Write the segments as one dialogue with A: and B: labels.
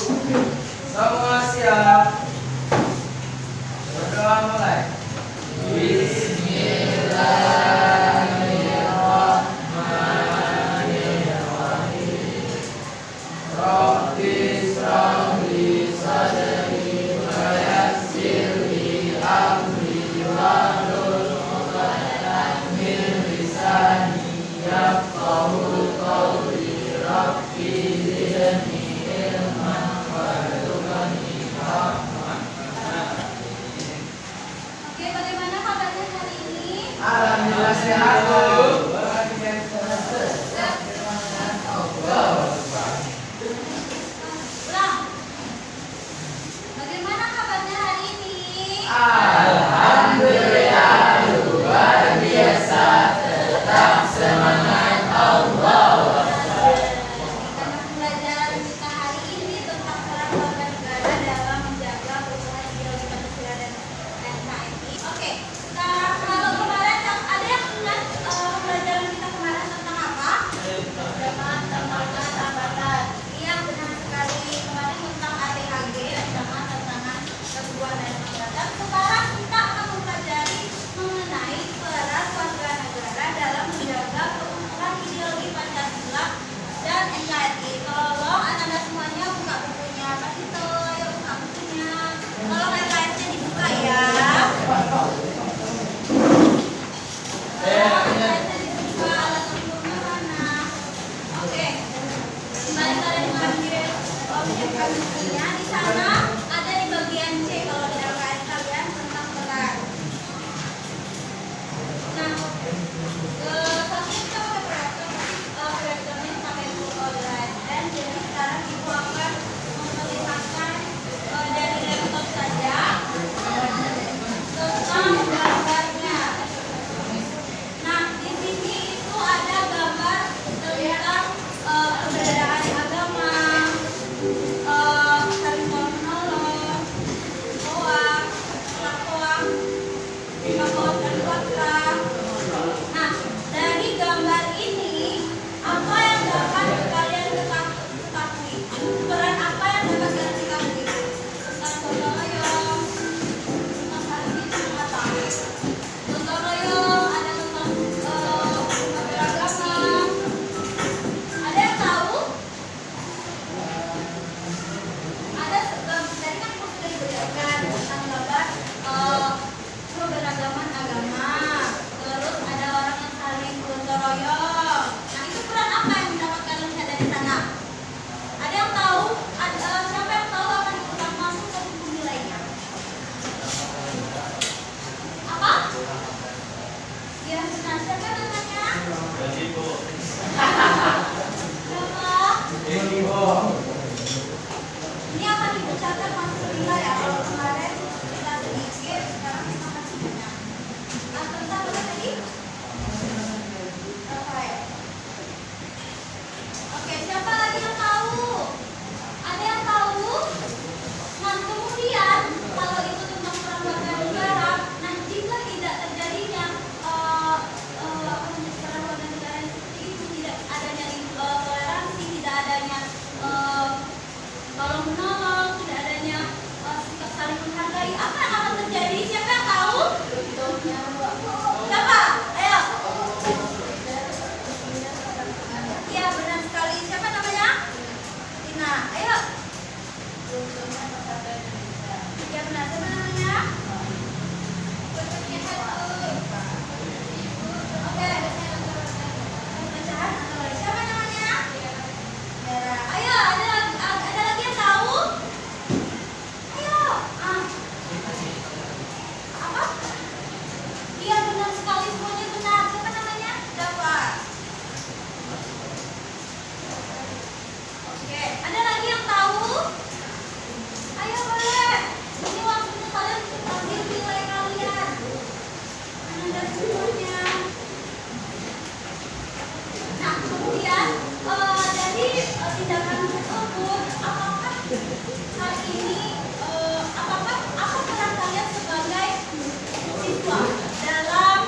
A: Semua siap. Berdoa mulai. Bismillahirrahmanirrahim. Rabbi shrah li sadri wa yassir li amri wahlul 'uqdatam min lisani yafqahu qawli. Rabbi zidni ilman warzuqni rahmah.
B: Oke, bagaimana kabarnya hari ini?
A: Alhamdulillah sehat, Bu.
B: Ulang. Bagaimana kabarnya hari ini?
A: Alhamdulillah luar biasa, tetap semangat. Allah.
B: Karena pembelajaran kita hari ini tentang peran warga negara dalam menjaga kerukunan ideologi Pancasila dan NKRI. Oke, kalau kemarin ada yang ingat pembelajaran kita kemarin tentang apa? Ancaman, tantangan, hambatan. Iya, benar sekali. Kemarin tentang ATHG, ancaman, tantangan, kebutuhan dan hambatan. Sekarang kita akan mempelajari mengenai peran warga negara dalam menjaga keutuhan ideologi Pancasila dan NKRI. Tolong anak-anak semuanya buka bukunya. Pak Tito, ayo buka bukunya. Tolong NKRI-nya dibuka ya. Tolong NKRI-nya dibuka. Alat ukurnya mana? Oke. Kembali kalian mengambil objek bukunya. Di sana ada di bagian C kalau di LKS kalian tentang peran. Nah, saat ini kita pakai proyektornya sampai polarized, dan jadi sekarang ibu akan memperlihatkan dari laptop saja tentang gambarnya. Nah, di sini itu ada gambar tentang perbedaan agama, saling tolong menolong, hoak, hoak, hoak dan fakta. Nah, dari gambar ini apa yang dapat kalian ketahui? Peran apa yang dapat kalian ketahui? Tentang gotong royong, tentang saling mencintai. Gotong royong, ada tentang beragama. Ada yang tahu? Ada dari kan aku sudah diberikan tentang gambar keberagaman agama. Terus ada orang yang saling gotong royong. Nah, itu peran apa yang dapat kalian lihat dari sana? Ada yang tahu? Siapa yang tahu akan diulang masuk ke buku nilainya? Apa? Ya, benar. Siapa namanya? Siapa? Ini akan dibacakan masuk ke nilai ya. Kalau kemarin kita sedikit, sekarang kita masih banyak. Nah, tentang apa tadi? Rafael. Oke, siapa lagi yang tahu? Ada yang tahu? Nah, kemudian kalau itu tentang peran warga negara, nah jika tidak terjadinya peran warga negara yang seperti itu, tidak adanya toleransi, tidak adanya tolong menolong, tidak adanya sikap saling menghargai, apa yang akan terjadi? Siapa yang tahu? Siapa? Ayo. Iya, benar sekali. Siapa namanya? Tina. Ayo. Iya, benar. Siapa namanya? Oke. Pecahan atau siapa namanya? Merah. Ayo, ada lagi yang tahu? Ayo. Apa? Iya, benar sekali, semuanya benar. Siapa namanya? Dapat. Oke, ada lagi yang tahu? Ayo boleh. Ini waktunya kalian ambil nilai kalian. Ada semuanya. Nah, kemudian dari tindakan tersebut, apakah hari ini apa peran kalian sebagai siswa dalam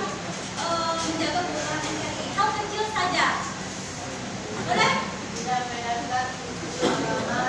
B: menjaga kerukunan NKRI? Hal kecil saja. Boleh? Tidak membedakan agama,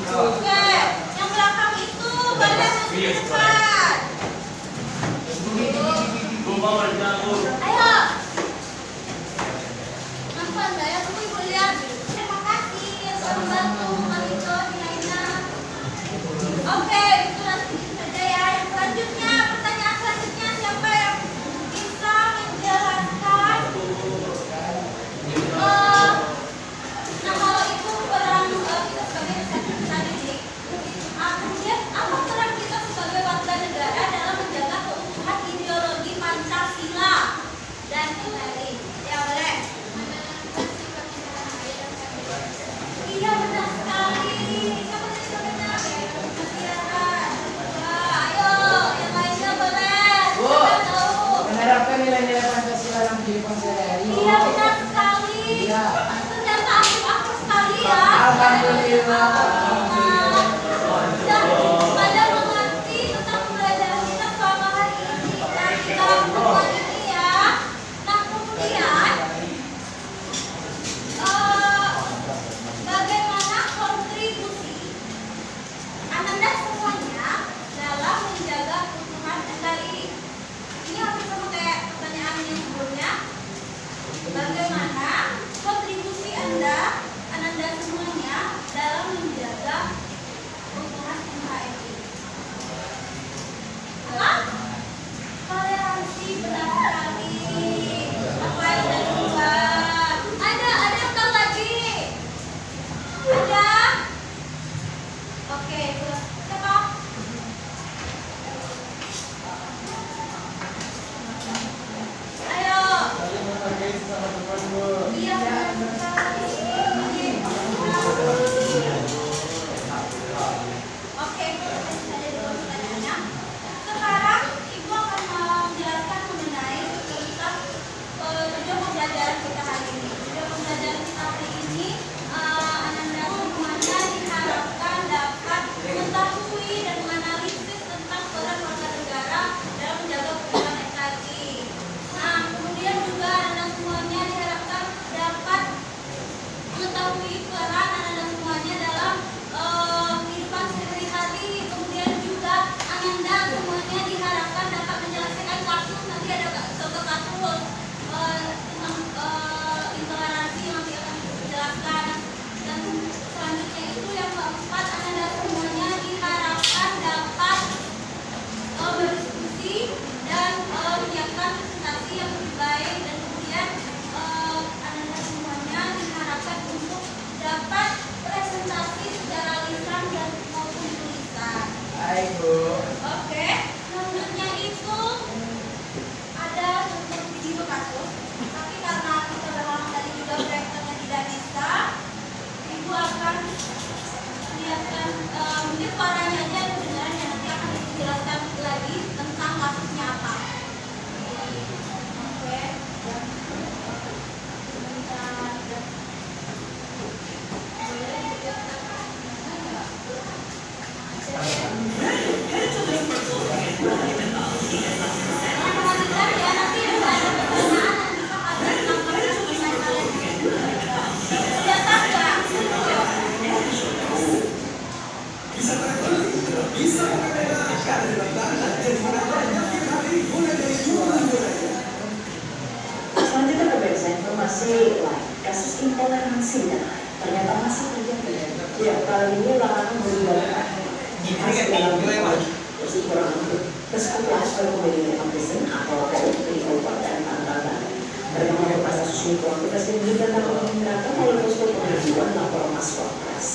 B: Oke, yang belakang itu balik ke depan. Ayo. Nampak nggak ya? Tunggu ibu lihat. Terima kasih yang sudah membantu Malito nilainya. Oke, itu nanti saja ya. Yang selanjutnya, pertanyaan selanjutnya siapa yang bisa menjelaskan? Nah kalau itu peran kita sebagai peserta didik, kemudian apa peran kita sebagai warga negara dalam menjaga keutuhan ideologi Pancasila dan NKRI? Ya boleh. Iya benar sekali. Siapa tadi yang benar? Masyarakat. Wah, ayo yang lainnya boleh.
A: Bu,
B: Kita tahu.
A: menerapkan nilai-nilai Pancasila dalam kehidupan sehari-hari.
B: Iya benar sekali.
A: Iya.
B: Ternyata aku sekali ya.
A: Alhamdulillah.
B: Dan pada mengerti tentang pelajaran kita selama hari ini dan di dalam pertemuan ini ya. Nah kemudian bagaimana kontribusi Anda semuanya dalam menjaga keutuhan NKRI? Ini hampir sama kayak pertanyaan yang sebelumnya. Bagaimana kontribusi Anda semuanya dalam menjaga keutuhan NKRI? Apa? Toleransi, benar sekali. Apa yang sudah diubah? Ada yang tahu lagi? Ada? Oke, siapa? Ayo. Iya, benar sekali. Oke, ada dua pertanyaannya. Sekarang Ibu akan menjelaskan mengenai tentang tujuan pembelajaran kita hari ini. Tujuan pembelajaran kita hari ini, Ananda semuanya diharapkan dapat mengetahui dan menganalisis tentang peran warga negara dalam menjaga keutuhan NKRI. Nah, kemudian juga Ananda semuanya diharapkan dapat mengetahui peran Ananda semuanya dalam kehidupan sehari-hari. Kemudian juga Ananda semuanya diharapkan dapat menyelesaikan kasus. Nanti ada contoh kasus tentang intoleransi yang nanti akan dijelaskan. Dan selanjutnya itu yang keempat, Ananda semuanya diharapkan dapat berdiskusi dan menyiapkan presentasi yang lebih baik. Dan kemudian Ananda semuanya diharapkan untuk dapat presentasi secara lisan dan maupun tulisan.
A: Baik, Bu.
B: Oke, selanjutnya itu ada contoh video kasus. Tapi karena kita berlama tadi juga proyektornya tidak bisa, Ibu akan lihatkan mungkin suaranya aja yang kedengaran ya, nanti akan dijelaskan lagi tentang kasusnya apa. Oke.
C: Selanjutnya pemirsa informasi lain, kasus intoleransi dan ternyata masih terjadi. Ya, kali ini larangan menggunakan jihad dalam kurang kesekutuan Komedi Reform Kristen atau KUI Kabupaten Tangerang Banten. Berdasarkan pada kasus ini, Presiden juga dapat menggunakan oleh posko pengaduan lapor Mas Wapres.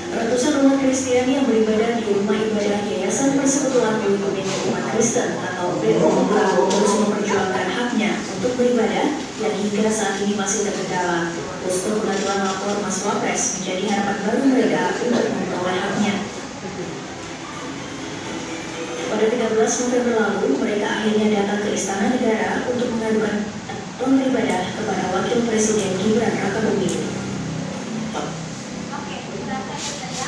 C: Ratusan umat Kristiani yang beribadah di rumah ibadah Yayasan Persekutuan Komedi Umat Kristen atau BOUK terus memperjuangkan haknya untuk beribadah yang hingga saat ini masih terkendala. Posko pengaduan lapor Mas Wapres menjadi harapan baru mereka untuk memperoleh haknya. Pada 13 November lalu, mereka akhirnya datang ke Istana Negara untuk mengadukan beribadah kepada Wakil Presiden Gibran Rakabuming.
B: Oke, berangkat saja ya.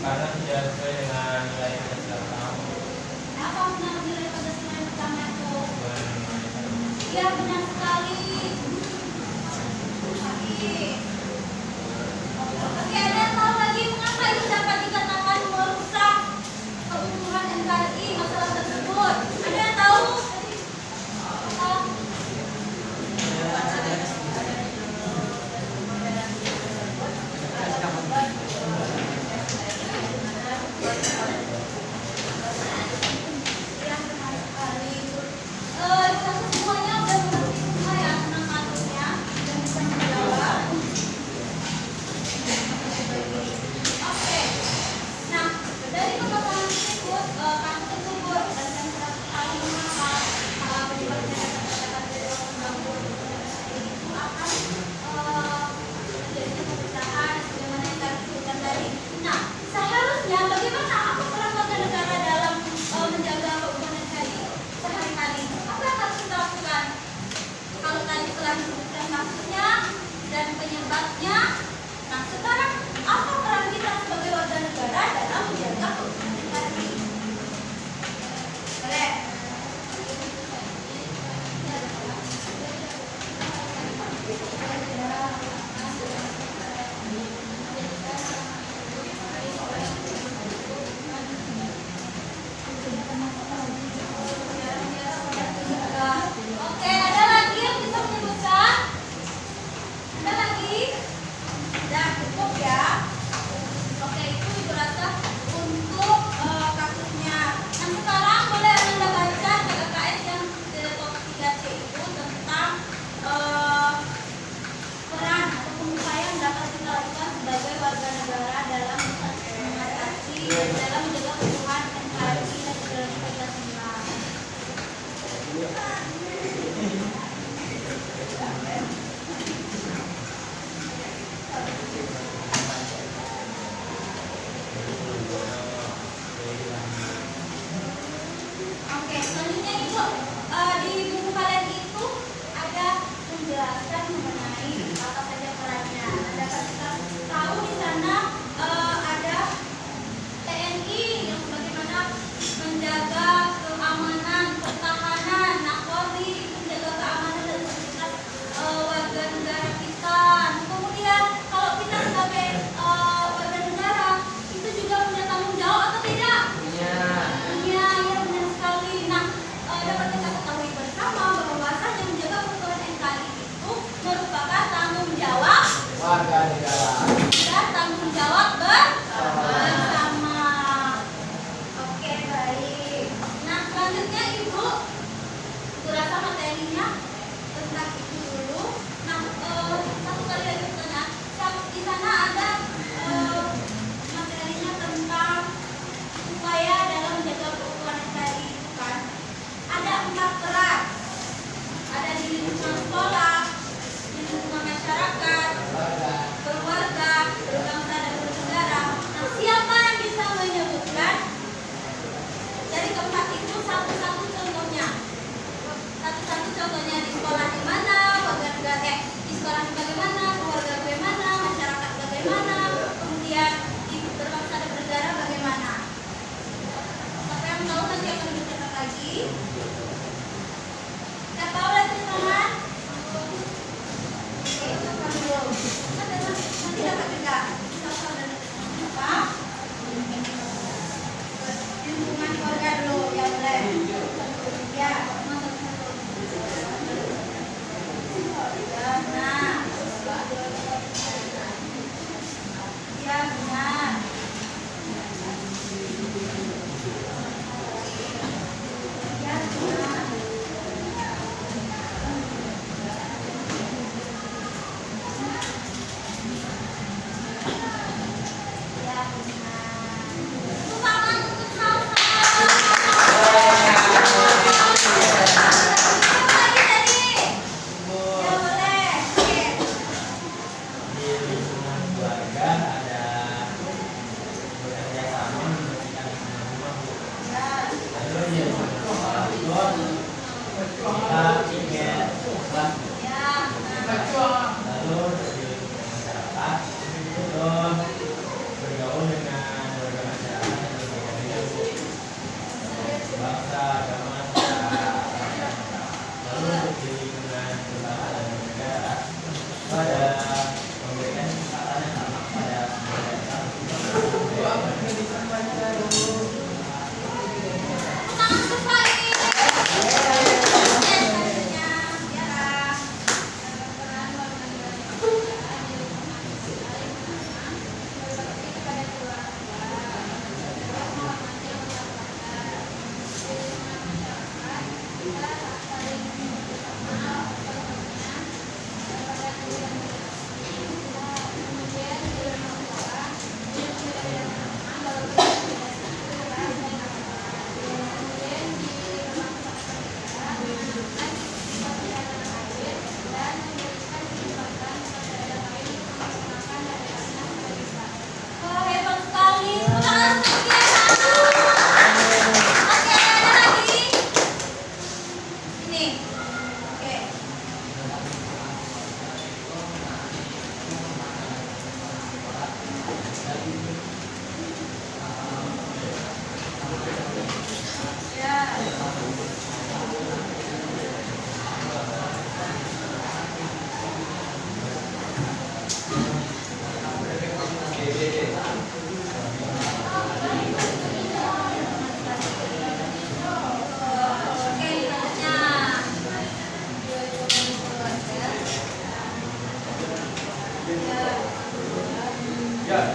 D: karena tidak sesuai dengan nilai Pancasila kamu.
B: Apa benar nilai Pancasila yang pertama itu? Iya benar sekali. Oke, ada yang tahu lagi mengapa itu dapat dikatakan merusak keutuhan NKRI masalah tersebut? Ada yang tahu? Ya, benar sekali. Kita semuanya udah mengerti semua ya tentang kasusnya dan bisa menjawab. Oke. Nah, dari permasalahan tersebut, kasus tersebut dan kita tahu mengapa penyebabnya katakan dari undang-undang itu akan terjadinya perpecahan sebagaimana yang kami sebutkan tadi. Nah, seharusnya bagaimana apa peran warga negara dalam menjaga keutuhan NKRI sehari-hari? Apa yang harus kita lakukan? Kalau tadi telah disebutkan kasusnya dan penyebabnya, nah sekarang apa peran kita sebagai warga negara dalam menjaga keutuhan NKRI? Boleh? Oke, ada lagi yang bisa menyebutkan? Ada lagi? Udah cukup ya. Oke, itu Ibu rasa untuk kasusnya. Nah, sekarang boleh Anda baca KKS yang top 3C itu tentang peran atau upaya yang dapat kita lakukan sebagai warga negara dalam mengatasi dalam menjaga keutuhan NKRI dan negara Pancasila. Oke, selanjutnya Ibu, di buku kalian itu ada penjelasan mengenai apa saja perannya. Anda dapat kita tahu di sana ada TNI Nah,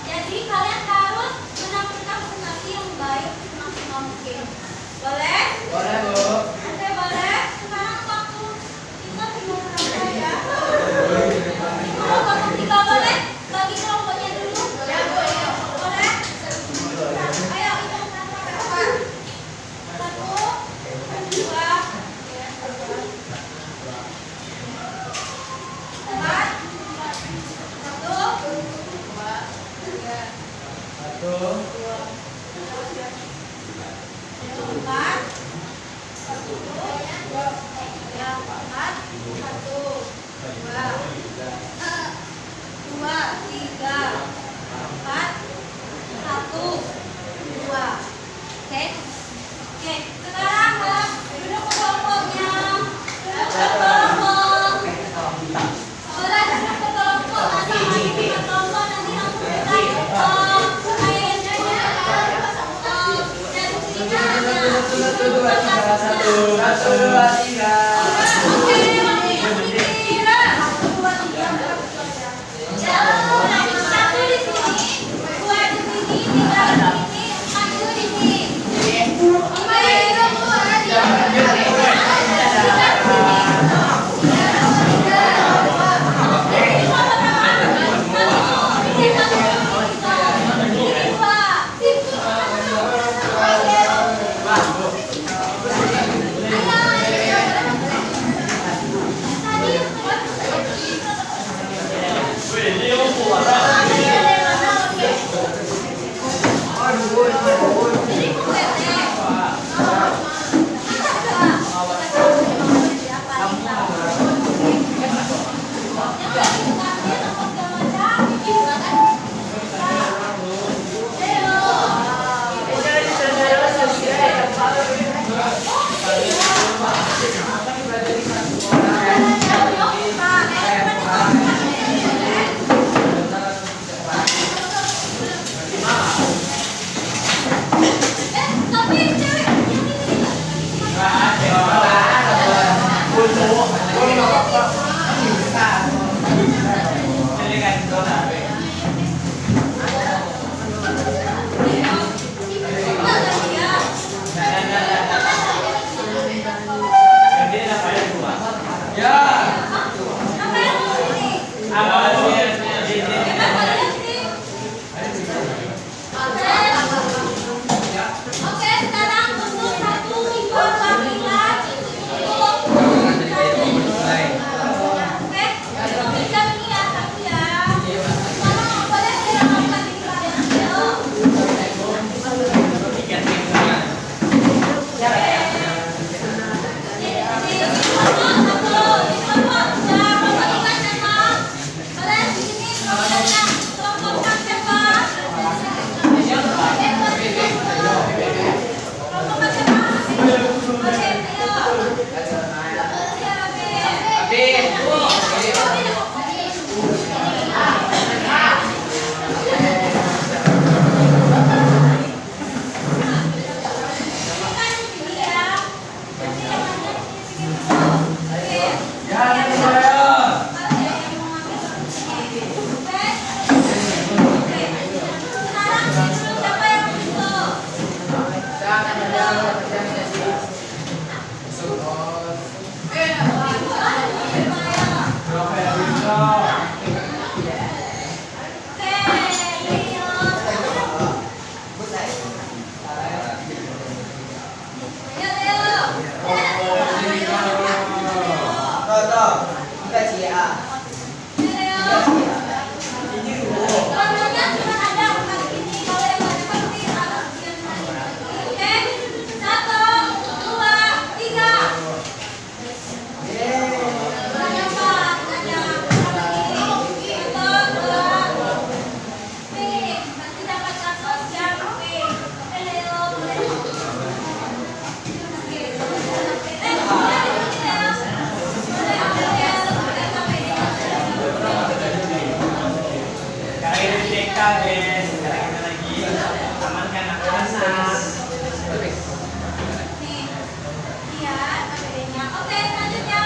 B: jadi kalian harus menampilkan presentasi yang baik semaksimal mungkin. Boleh?
A: Boleh, Bu.
B: Oke, boleh. Sekarang waktu kita tinggal berapa ya? Kalau waktu 3 boleh? Bagi kelompoknya dulu. Boleh? Boleh? Ayo, hitung sampai berapa? 1, 2, Oke, sekarang duduk ke kelompoknya. Duduk ke kelompok. Boleh duduk ke kelompok. Asal lagi ke kelompok nanti langsung kita
A: Satu, dua, tiga.
B: Oke, yang ini. 1, 2, 3. Jalan.
D: PKB. Sekarang kita lagi amankan anak-anak.
B: Nih, lihat APD-nya. Oke, selanjutnya.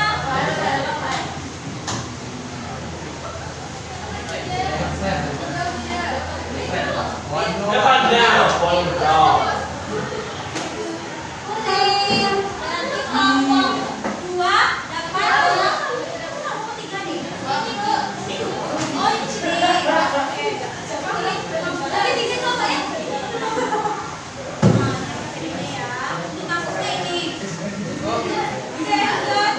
D: Depannya pondok.
B: Kuning. Nanti kelompok 2 dapat kelompok 3 nih. Oh, ini sini. Lagi tinggi kelompok ya. Nah, ini ya. Untuk kasusnya ini. Oke, lanjut.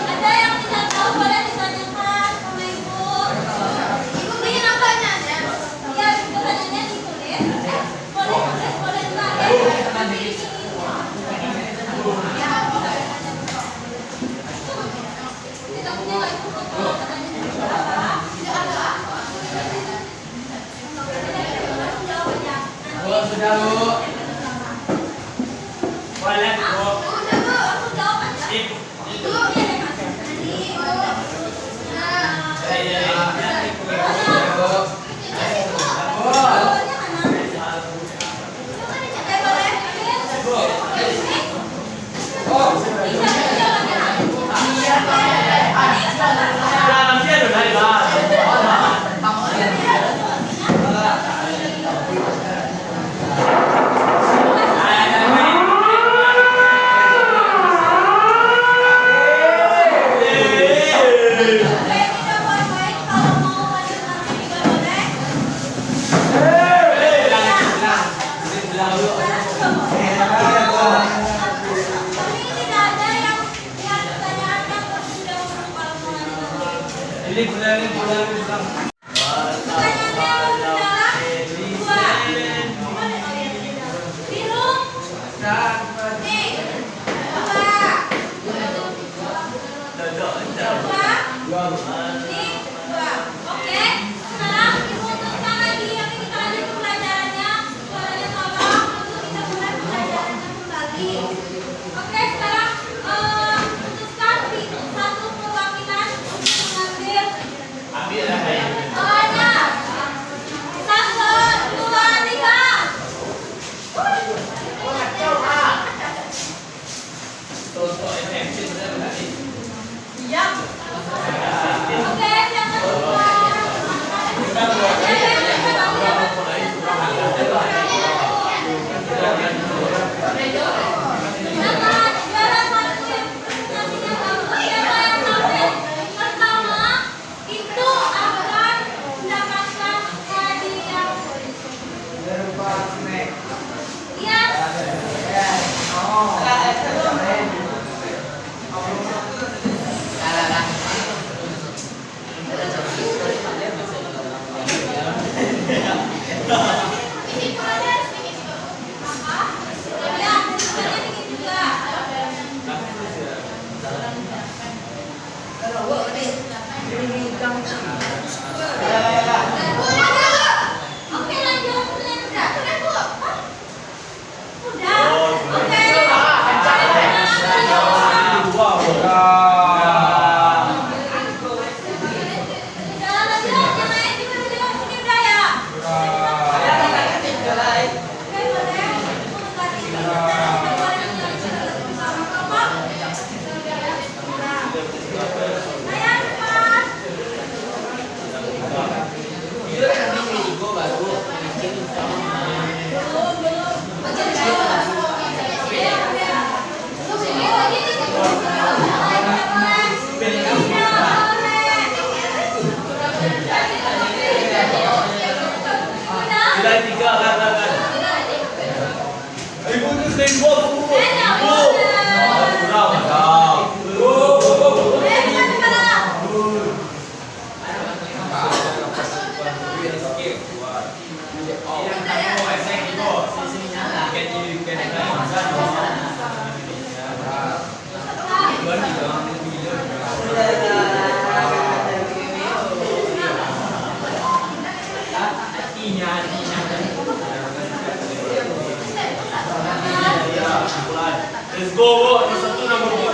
B: Ada yang tidak tahu boleh ditanyakan sama ibu. Ibu ingin apanya? Ya, ibu tanyanya ditulis. Boleh tulis, boleh enggak ya? Tidak punya nggak ibu kalau katanya apa? Tidak ada. Jawab aja.
D: Sudah, Bu. Boleh, Bu.
B: Udah bu, aku jawab aja.
D: Ibu.
B: Ibu, iya deh mas. Nanti ibu. Nah.
D: Ya. Nanti Bu. Sila 3 katakan. Ibu tu senggo bu. Bu. Kurang dah. Let's go, Bu. Ini satu nombor Bu.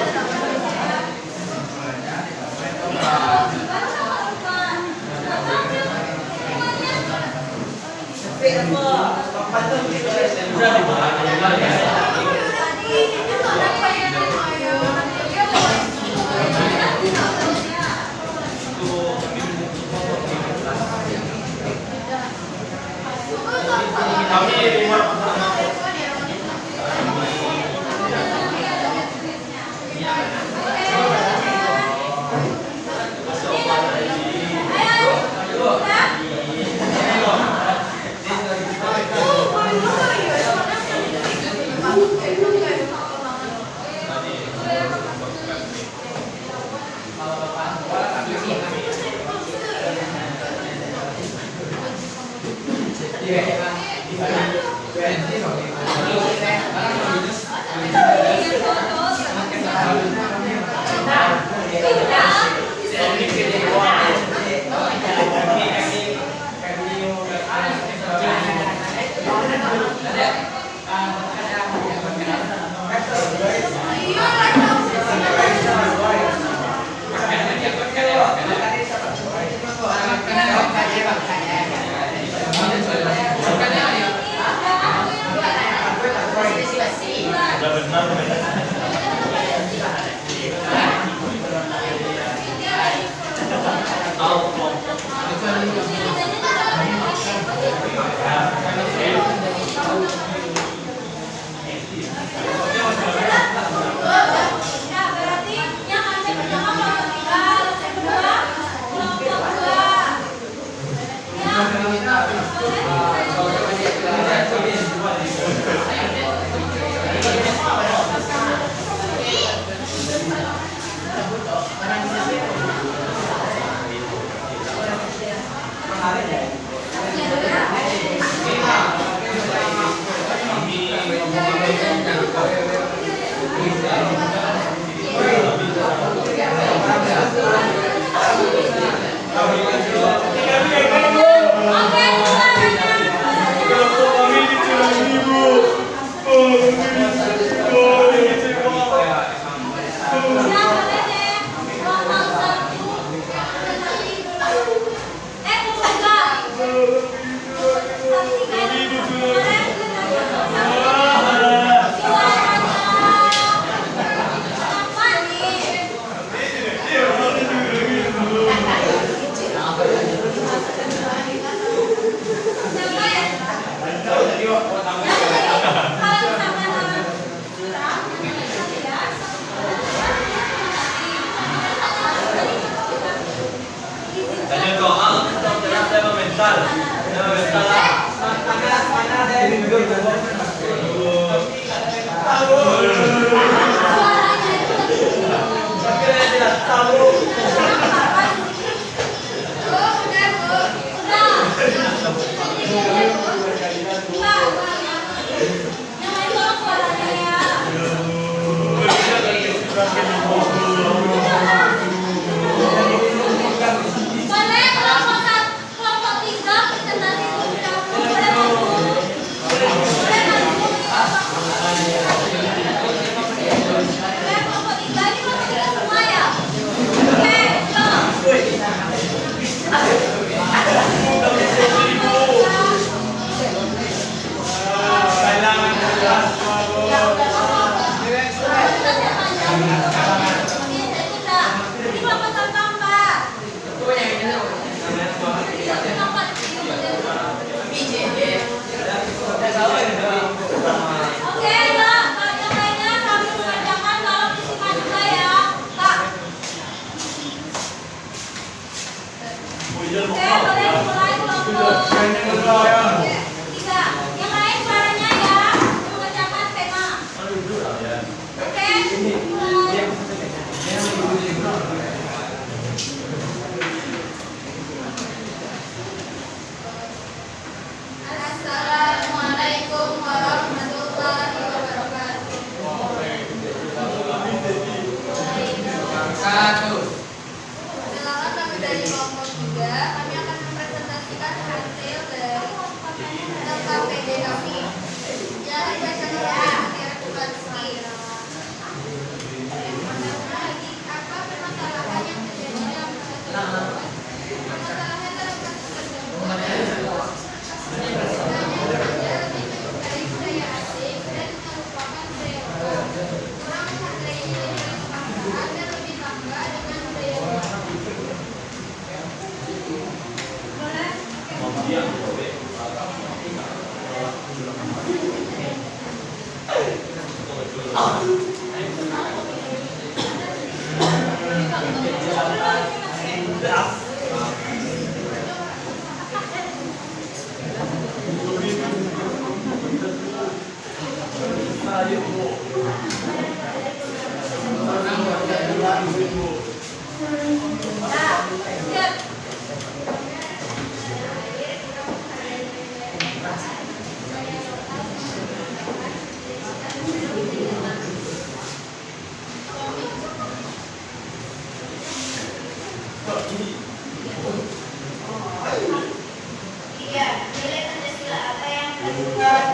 B: KPD kami. Jalan Bacaria, Tubanski. Apa permasalahan yang terjadi dalam permasalahan dalam kasus tersebut? Dari budaya asing dan merupakan budaya lokal. Kurang menghargai nilai kebangsaan dan lebih bangga dengan budaya lokal. Iya, nilai Pancasila apa yang terbuat?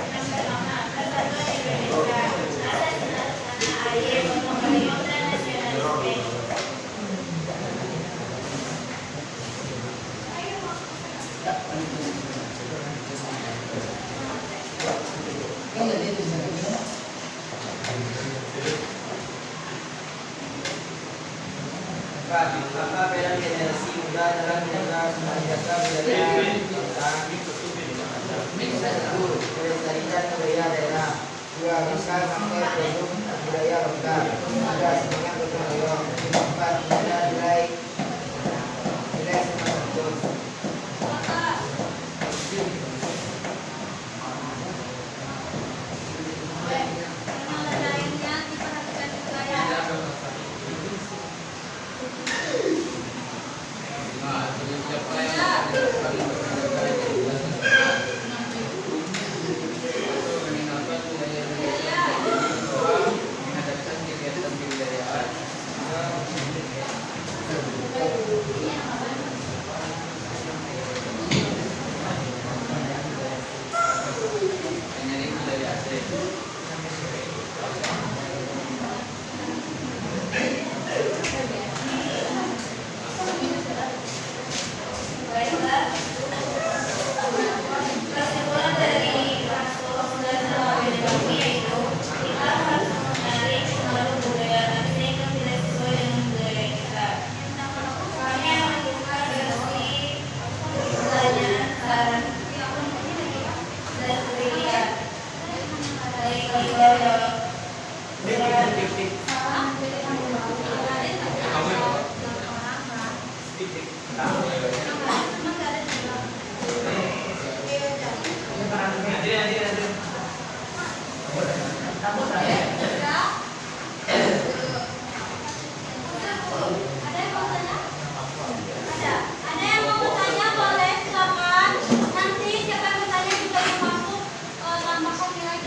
B: Yang pertama, persatuan Indonesia, asas tanah air, gotong royong dan nasionalisme.
A: Maka peran generasi muda dalam menjaga menjaga budaya bangsa. Satu, melestarikan budaya daerah. Dua, bakar pakai produk budaya lokal. Tiga, semangat gotong royong. Empat, menjaga nilai semangat hidup.
B: Yang lainnya diperhatikan juga ya. Baiklah. Kesimpulan dari kasus dan KPD kami yaitu kita harus mencari pengaruh budaya asing yang tidak sesuai dengan budaya kita. Kami melakukan versi pertanyaan, saran, dan kritik. Baiklah. Ada yang mau bertanya boleh silakan. Nanti siapa yang bertanya bisa masuk tambahkan nilai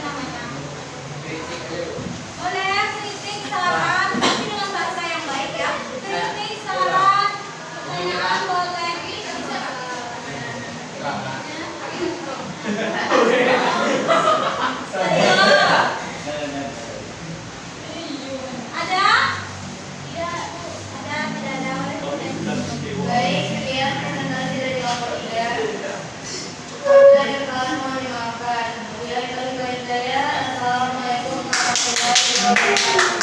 B: namanya. Boleh kritik saran tapi dengan bahasa yang baik ya. Kritik saran pertanyaan boleh. Ada? Tidak. Ada, tidak ada.
E: Baik, sekian presentasi dari kelompok 3. Dari kawan mohon dimaafkan. Wabillahi taufiq wal hidayah. Assalamualaikum warahmatullahi wabarakatuh.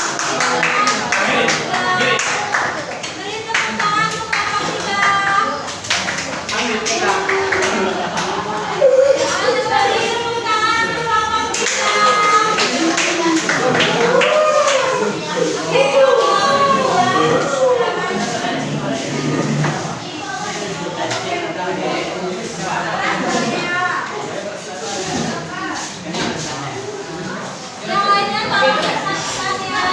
B: Beri tepuk tangan untuk kelompok 3. Beri tepuk tangan untuk kelompok 3. Yang lainnya tolong disaksikan ya.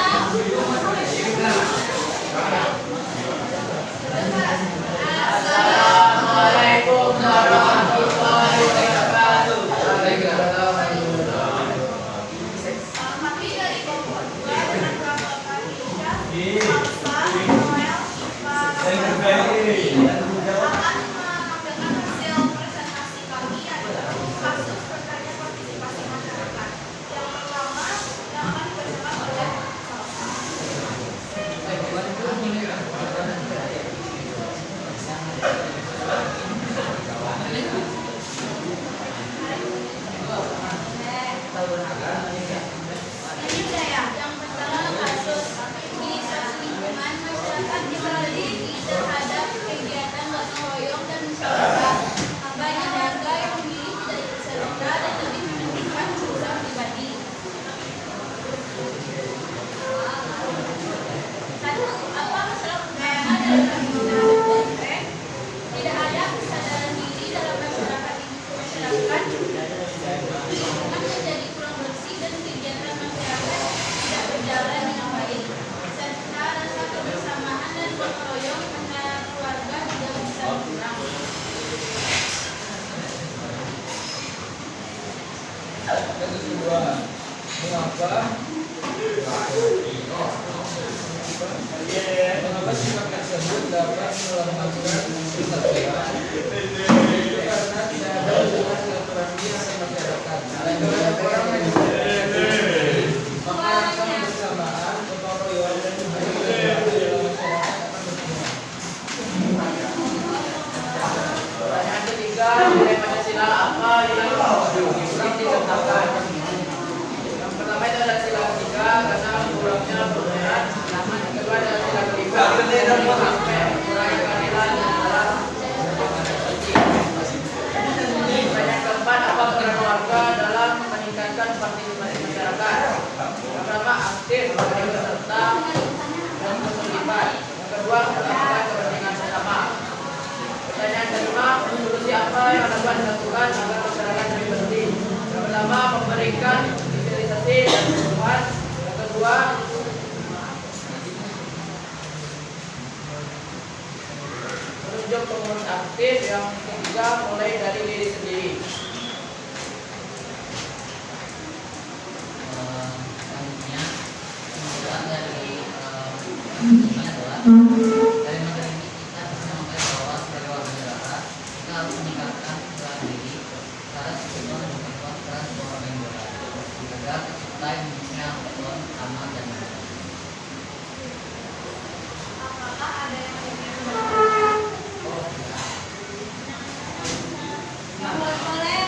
A: Mengapa sifat tersebut dapat melemahkan persatuan? Itu karena tidak ada hubungan silaturahmi antar masyarakat. Maka akan bersamaan gotong royong dan dalam masyarakat akan berkurang.
D: Pertanyaan ketiga, nilai Pancasila apa yang ditetapkan? Yang pertama itu adalah sila ketiga karena kurangnya perbedaan. Yang kedua adalah sila kelima sampai mengurangi keadilan dalam pertanyaan keempat, apa peran warga dalam meningkatkan partisipasi masyarakat? Yang pertama, aktif sebagai peserta dan terlibat. Yang kedua, melakukan kepentingan bersama. Pertanyaan kelima, solusi apa yang dapat dilakukan agar masyarakat lebih bersih? Yang pertama, memberikan sosialisasi dan perubahan. Yang kedua, menunjuk pengurus aktif. Yang ketiga, mulai dari diri sendiri.
F: Selanjutnya, kemudian dari ini adalah dari materi ini kita bisa mengetahui bahwa sebagai warga negara kita harus meningkatkan kesadaran diri terhadap kebutuhan dan kemampuan peran sebuah warga negara agar tercipta Indonesia yang betul, aman dan damai.
B: Apakah ada yang
F: Oh,
B: boleh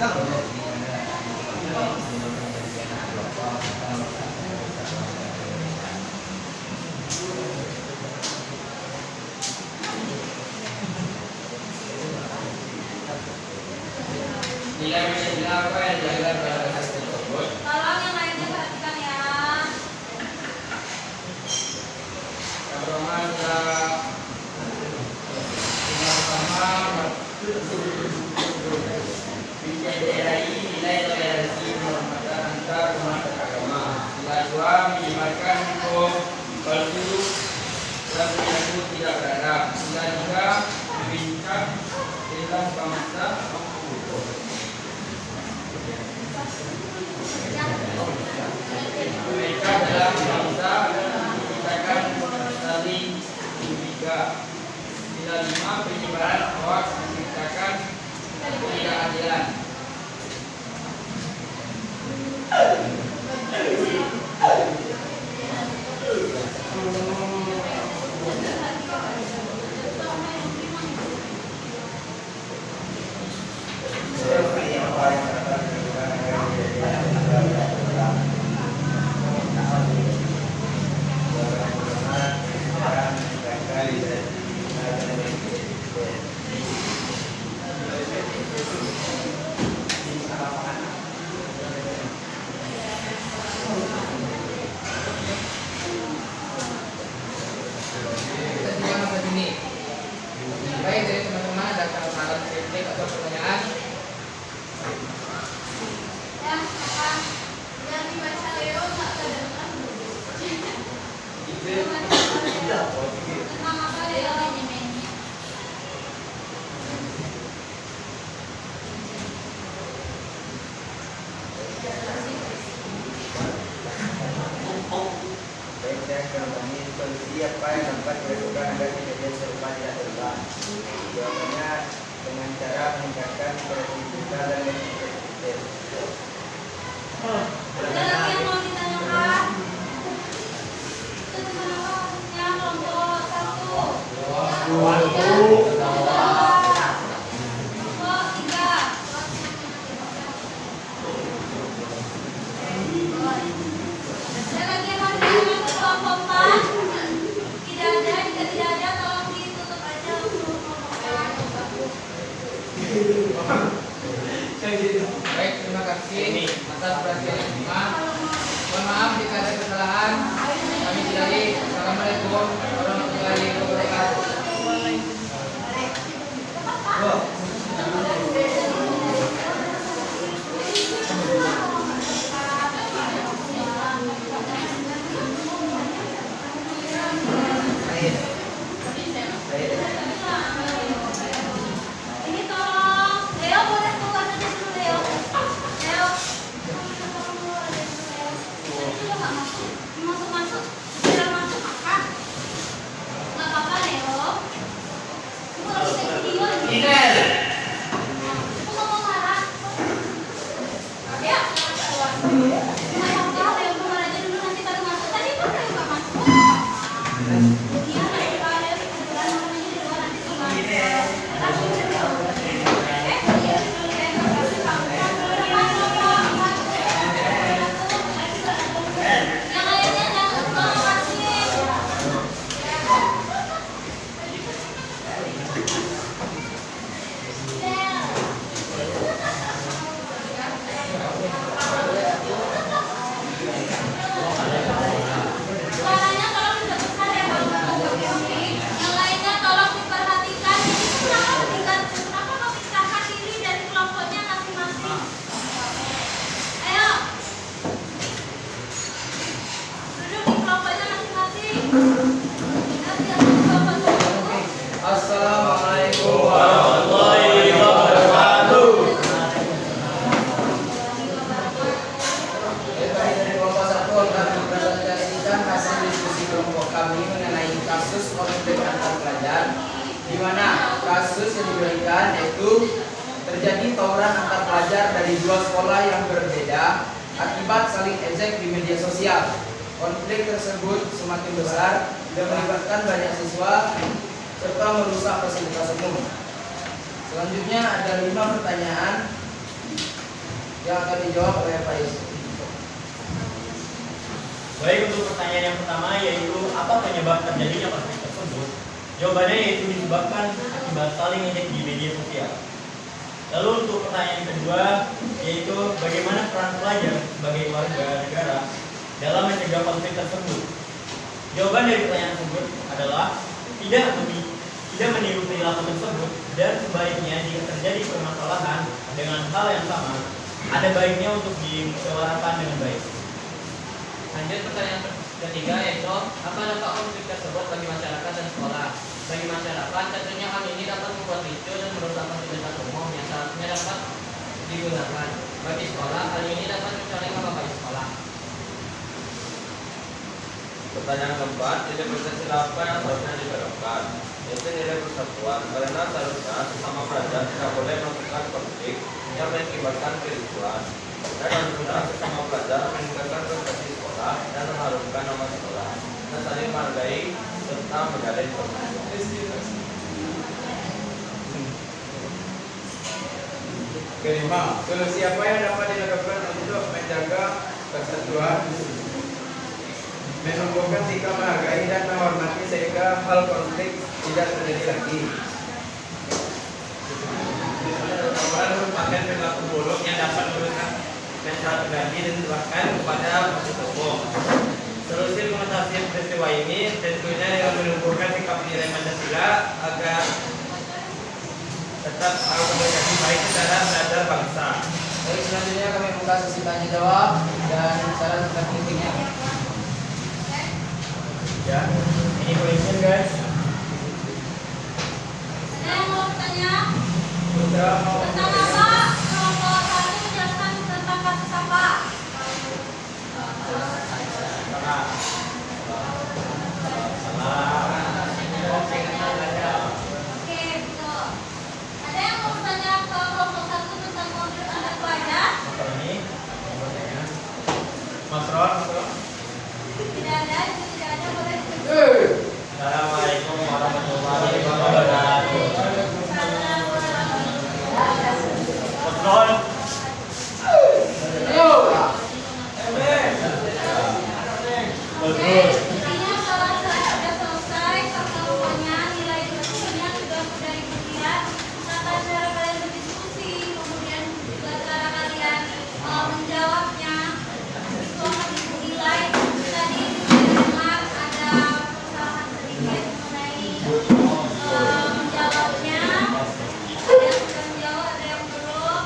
F: Nilai apa yang diajar pada kasus tersebut?
B: Tolong yang lainnya perhatikan ya.
F: Yang pertama BCDRI nilai toleransi penghormatan antar umat beragama. Nilai 2 minimalkan hukum palsu dan perilaku tidak beradab. Nilai 3 membincang tentang bangsa. Mereka dalam bangsa menciptakan saling curiga. Nilai 5 penyebaran hoaks menciptakan ketidakadilan. Baik dari teman-teman ada saran kritik atau pertanyaan?
B: Ya, kakak. Yang dibaca Leo nggak kedengeran. Tentang apa Leo ini mainnya?
A: Baik, saya akan mengulangi solusi apa yang dapat dilakukan agar kejadian serupa tidak terulang. Jawabannya dengan cara meningkatkan produktivitas dan efektivitas.
B: Ada lagi yang mau ditanyakan? Itu teman apa? Yang kelompok 1. Kelompok 3. Ada lagi yang mau ditanyakan ke kelompok 4? Tidak ada, jika tidak ada tolong ditutup aja untuk kelompok 4.
D: Baik, terima kasih atas perhatian yang semua. Mohon maaf jika ada kesalahan. Kami akhiri. Assalamualaikum warahmatullahi wabarakatuh.
B: Ini tolong, Leo boleh keluar aja dulu Leo. Leo. Tadi juga nggak masuk, masuk. Tidak masuk apa? Nggak apa-apa Leo. Ibu lagi take video ini. Ibu nggak mau marah. Ya. Nggak apa-apa, Leo keluar aja dulu nanti baru masuk. Tadi kan Leo nggak masuk. Iya, Leo kebetulan namanya di luar nanti keluar. Yang lainnya jangan lupa suaranya tolong dibesar ya Bang. Yang lainnya tolong diperhatikan. Kenapa memisahkan diri dari kelompoknya masing-masing? Ayo. Duduk di kelompoknya masing-masing. Nanti aku kelompok satu.
D: Assalamualaikum warahmatullahi wabarakatuh. Dari kelompok 1 akan mempresentasikan hasil diskusi kelompok kami mengenai kasus konflik antar pelajar, di mana kasus yang diberikan yaitu terjadi tawuran antar pelajar dari dua sekolah yang berbeda akibat saling ejek di media sosial. Konflik tersebut semakin besar dan melibatkan banyak siswa serta merusak fasilitas umum. Selanjutnya ada 5 pertanyaan
A: Yang akan dijawab oleh Pak Is.
G: Baik, untuk pertanyaan yang pertama yaitu apa penyebab terjadinya konflik tersebut? Jawabannya yaitu disebabkan akibat saling ngejek di media sosial. Lalu untuk pertanyaan yang kedua yaitu bagaimana peran pelajar sebagai warga negara dalam mencegah konflik tersebut? Jawaban dari pertanyaan tersebut adalah tidak meniru perilaku tersebut, dan sebaliknya jika terjadi permasalahan dengan hal yang sama, ada baiknya untuk dimusyawarahkan dengan baik.
F: Lanjut pertanyaan ketiga yaitu apa dampak konflik tersebut bagi masyarakat dan sekolah? Bagi masyarakat, tentunya hal ini dapat membuat ricu dan merusak fasilitas umum yang seharusnya dapat digunakan. Bagi sekolah, hal ini dapat mencoreng nama baik sekolah.
H: Pertanyaan keempat, nilai Pancasila apa yang seharusnya diterapkan? Yaitu nilai persatuan, karena seharusnya sesama pelajar tidak boleh melakukan konflik yang mengakibatkan kericuan. Dan harusnya sesama pelajar meningkatkan prestasi sekolah dan mengharumkan nama sekolah dan saling menghargai serta menjalin komunikasi.
A: Kelima, solusi apa yang dapat dilakukan untuk menjaga persatuan, menumbuhkan sikap menghargai dan menghormati sehingga hal konflik tidak terjadi lagi.
G: Pertama merupakan perilaku buruk yang dapat merusak mental pribadi dan bahkan kepada proses hukum. Solusi mengatasi peristiwa ini tentunya dengan menumbuhkan sikap nilai Pancasila agar tetap komunikasi baik secara belajar bangsa.
A: Baik, selanjutnya kami buka sesi tanya jawab dan saran serta kritiknya.
G: Ya, ini question guys.
B: Ada yang mau bertanya?
A: Sudah mau
B: Tentang apa? Kelompok satu menjelaskan tentang kasus apa? Oke, betul. Ada yang mau bertanya ke kelompok satu tentang konflik antar pelajar?
G: Ini Mas Ron.
B: Tidak ada, jika tidak ada boleh.
G: Assalamualaikum warahmatullahi wabarakatuh. Mas Ron. Bagus.
B: Intinya kalau sudah selesai, pertemuannya nilai diskusinya sudah diberikan. Tata cara kalian berdiskusi, kemudian juga cara kalian menjawabnya itu akan dinilai. Tadi saya dengar ada kesalahan sedikit mengenai menjawabnya. Ada yang sudah menjawab, ada yang belum.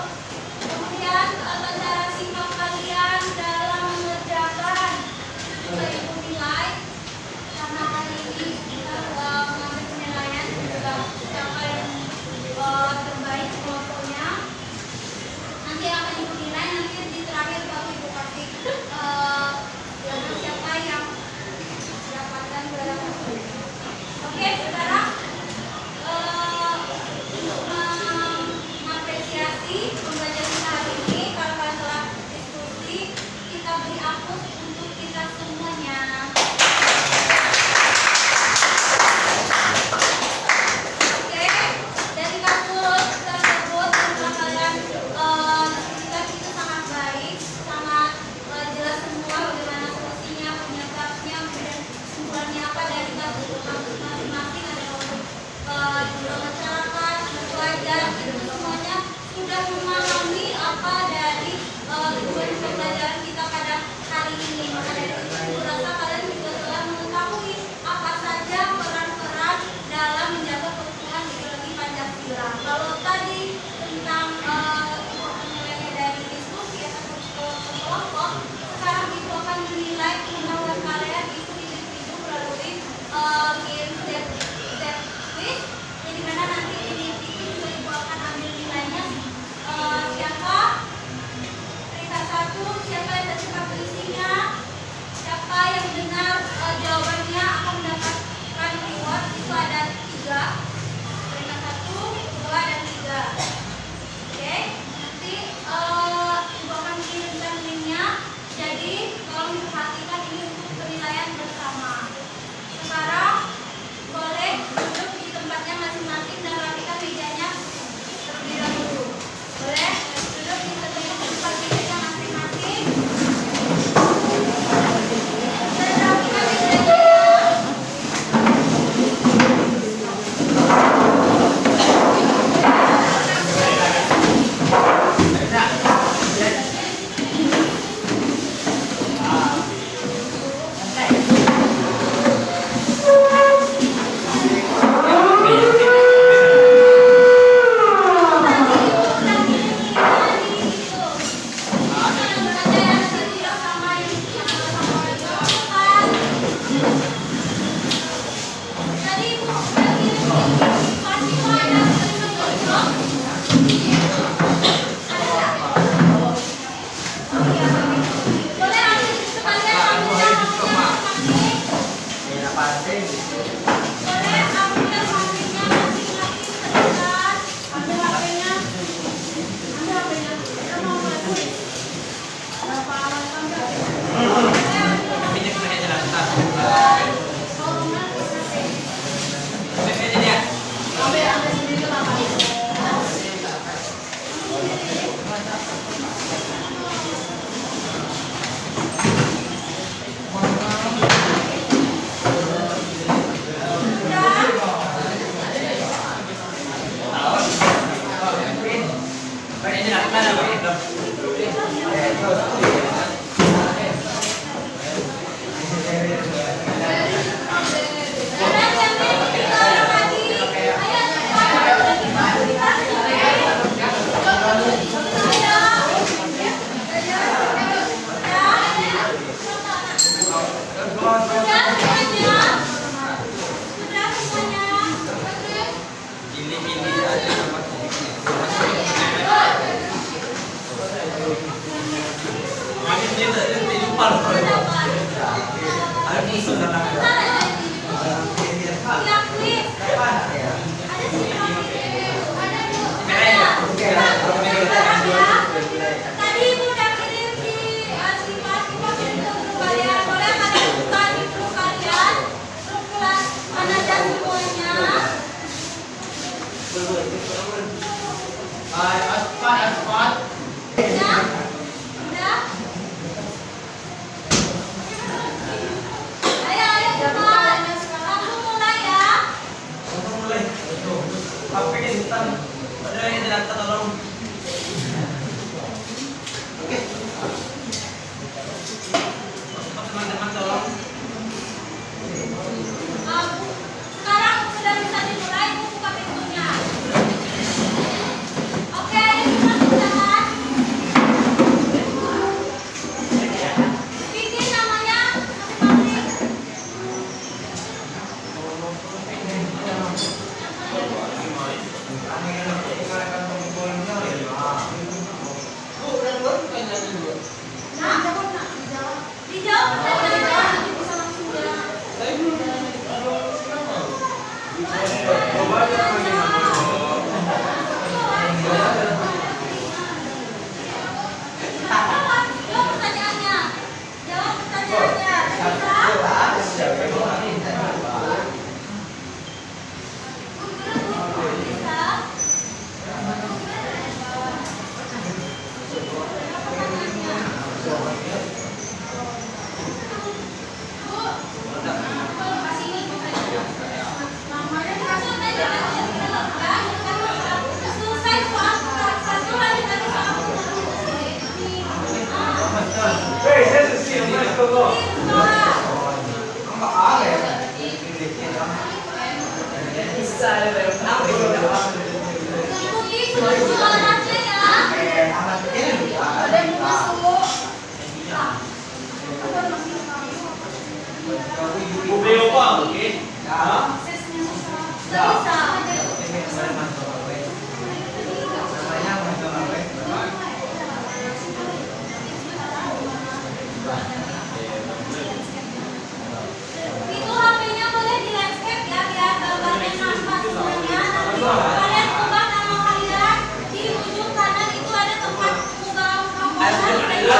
B: Tadi Ibu udah kirim di sifat kalian. Boleh kalian buka di grup kalian. Grup kelas Manajat semuanya. Udah? Udah? Ayo cepat. Langsung mulai ya. Sekarang sudah bisa dimulai, Ibu buka pintunya. Oke, silakan. Bikin namanya masing-masing. Nah, dijawab pertanyaannya. Bisa langsung jawab. Jawab pertanyaannya. Jawab pertanyaannya. Selesai soal satu lagi tadi soal ikuti suaranya ya. Ada yang mau masuk. Itu HP-nya boleh di landscape ya, biar gambarnya nampak semuanya. Nanti kalian ubah nama kalian di ujung kanan itu ada tempat gambar kalian.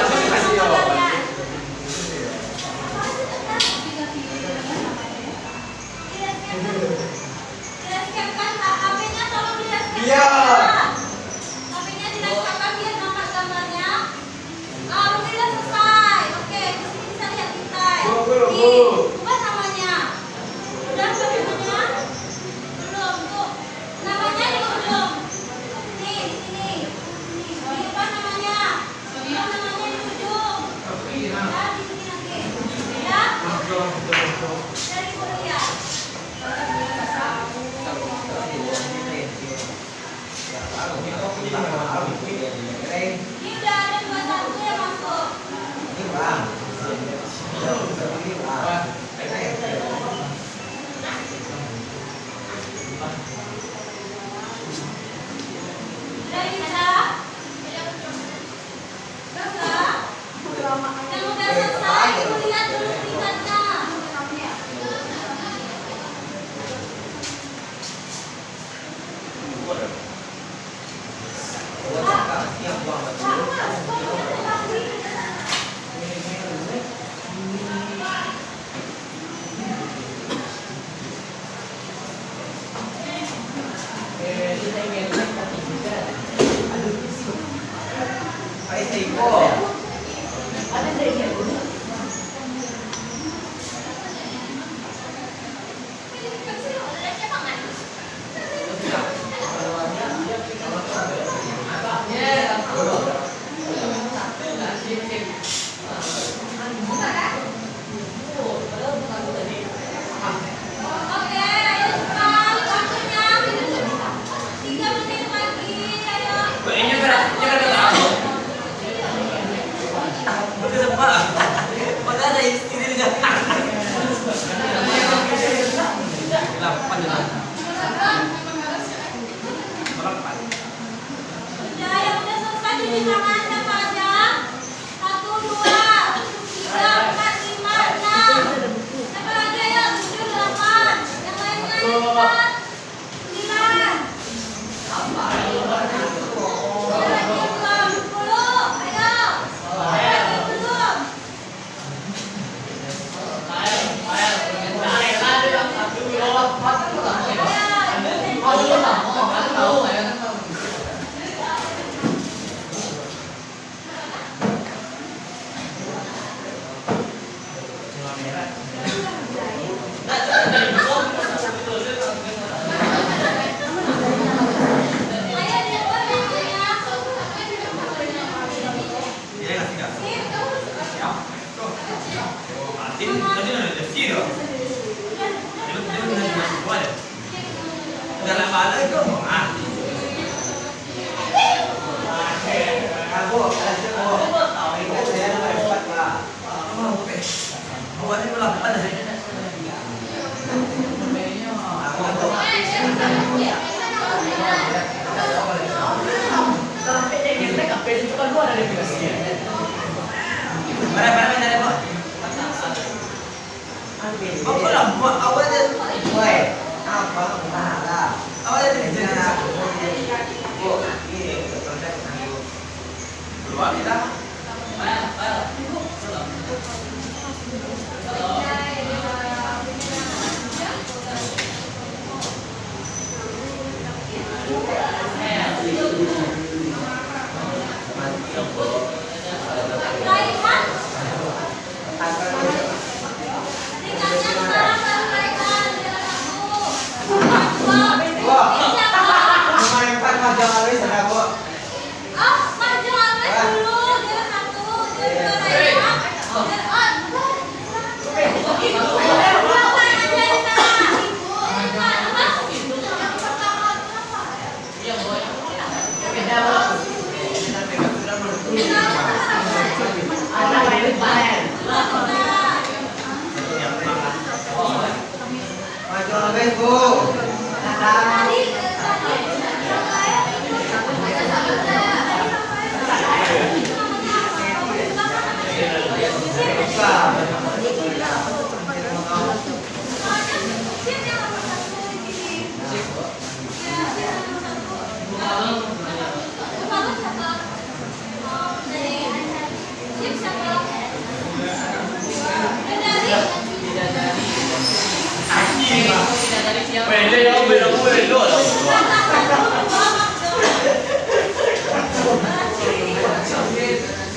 B: Di-landscape kan HP-nya tolong di-landscape.
A: Iya.
B: HP-nya di-landscape biar nampak gambarnya. Udah selesai. Oke, di sini bisa lihat detail. Ubah namanya. Udah ubah namanya? Belum, tuh. Namanya di ujung. Nih, di sini. Ubah namanya. Ubah namanya di ujung. Ya, di sini nanti. Ya. Dari kuliah. Ini udah ada 21 yang masuk. Udah bisa? Bisa? Yang udah selesai, Ibu lihat dulu tingkatnya. Cuci tangan siapa aja? 1, 2, 3, 4, 5, 6. Siapa lagi ya? 7, 8. Yang lainnya 4, 9. Yang lagi belum 10. Ayo. Yang lagi belum. Ayo dibuat ya. Raihan. Tingkatnya sekarang baru Raihan. Jalan aku. Siapa? Oh, maju always dulu. Jalan aku. Jalan Raihan. Jalan on. Berapa yang ada di sana? Apa? Yang pertama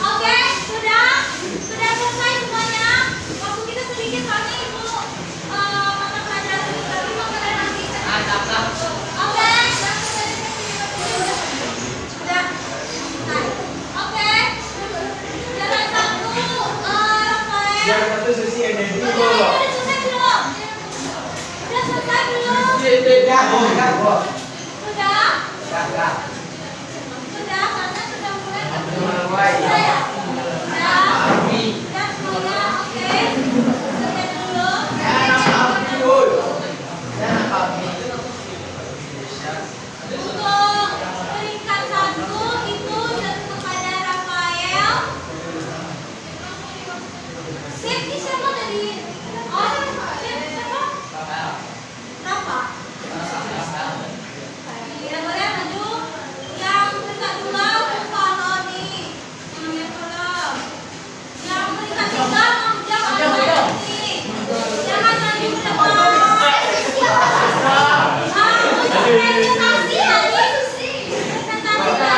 B: Oke, sudah selesai semuanya. Waktu kita sedikit soalnya ibu mata pelajaran baru mau pada nanti. Oke, sudah. Oke, jalan satu, Rafael. Udah selesai belum? Udah selesai belum? Sudah? Sudah, karena sudah mulai. Sudah ya? Sudah semuanya, oke. Sudah dulu. Untuk peringkat 1 itu jatuh kepada Rafael. Safety siapa tadi? Oh, siapa? Rafa. Ya boleh maju. Yang peringkat 2 untuk Fanoni. Yang belum. Yang peringkat 3 Mamjam Al-Mahdi. Jangan maju ke depan. Presentasi hari. Presentasi hari.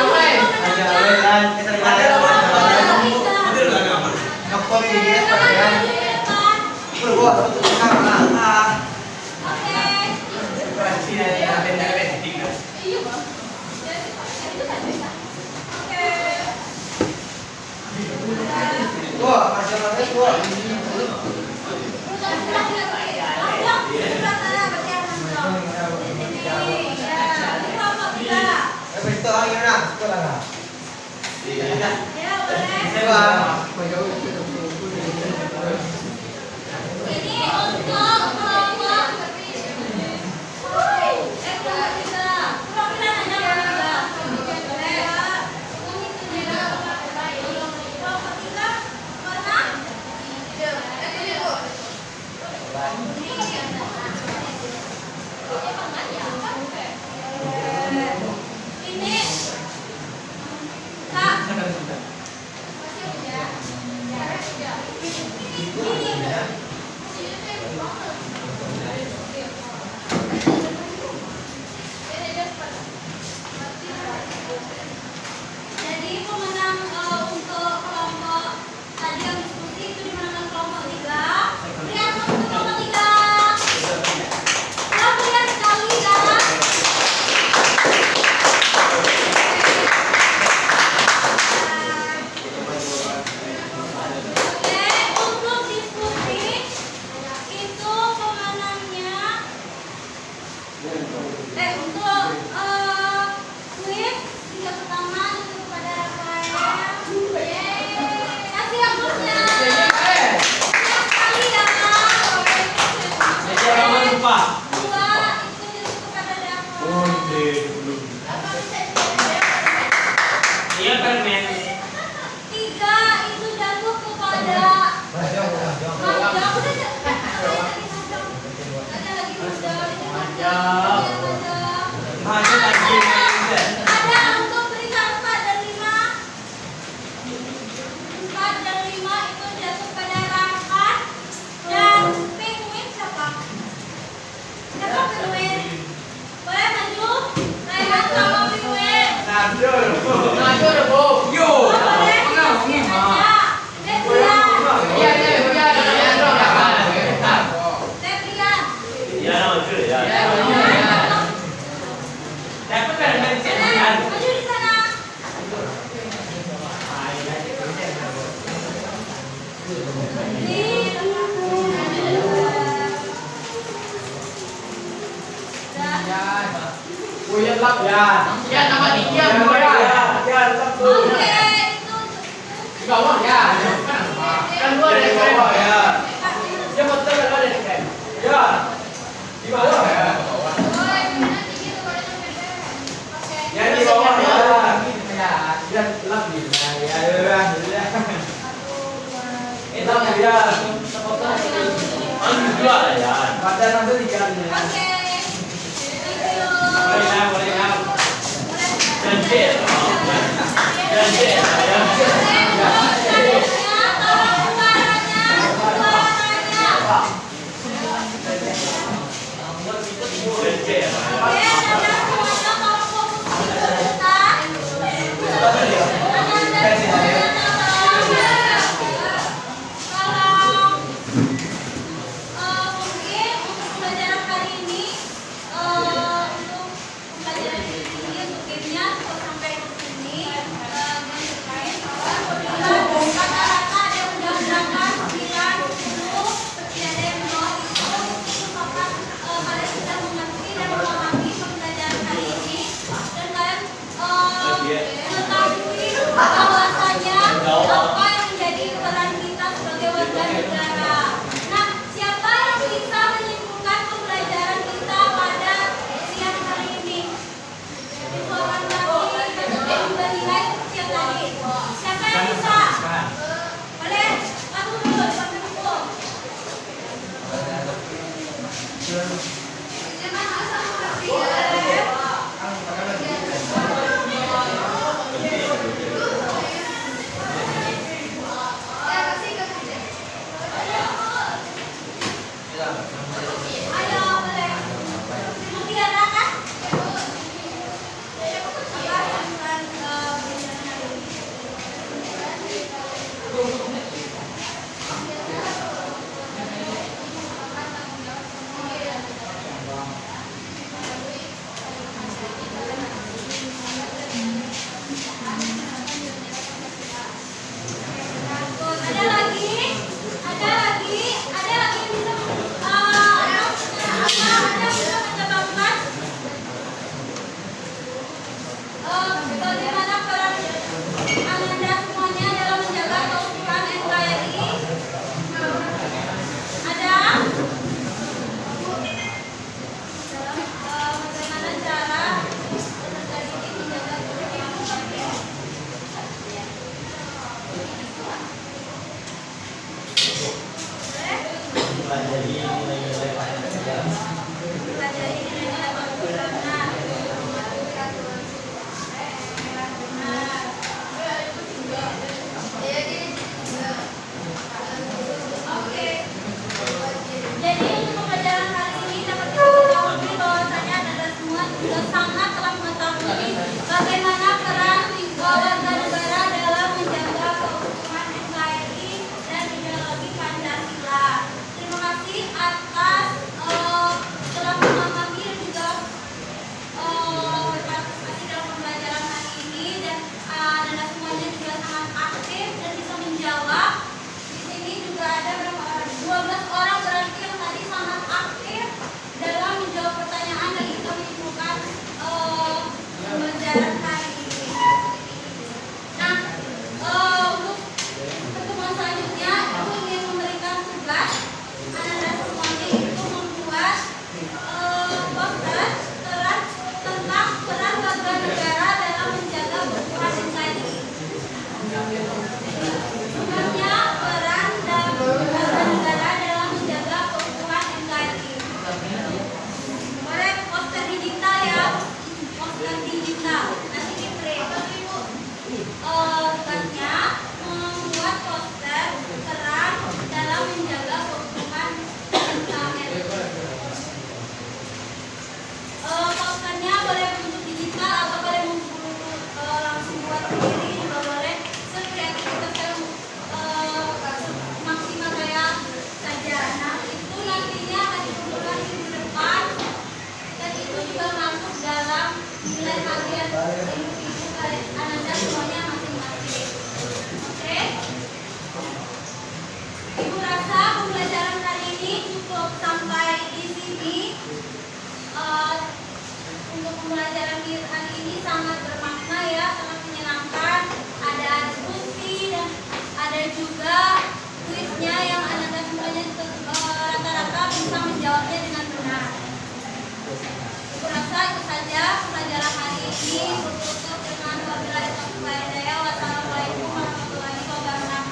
B: Ini untuk kelompok kelompok kita. Kelompok kita hanya boleh. Tiga itu jatuh kepada Majang. Udah jadi Majang. Ada lagi Majang. Ini Majang. Ada untuk berikan 4 dan 5. 4 dan 5 itu jatuh pada Rangkat dan penguin siapa? Siapa penguin? Boleh maju? Raihan sama penguin.
D: Najur, Bu. Yo.
B: Boleh dikasih aja. Febrian. Febrian.
G: Ya, maju ya.
B: Maju di sana.
D: Kuya lap ya. Ya nama dia Bu ya.
B: Oke, itu
D: Di bawah ya. Kan lu ada di bawah ya. Dia betul kan ada di frame. Ya. Di bawah ya. Ya di bawah ya. Ya, dia lap di sana. Ya ya. Itu dia.
G: Dua ya.
D: Pada nanti dikasih.
B: Oke.
G: Boleh ya, boleh ya. Janji. Janji.
B: Terima kasih atas tutup dengan wabillahi taufiq wal hidayah. Wassalamualaikum warahmatullahi wabarakatuh.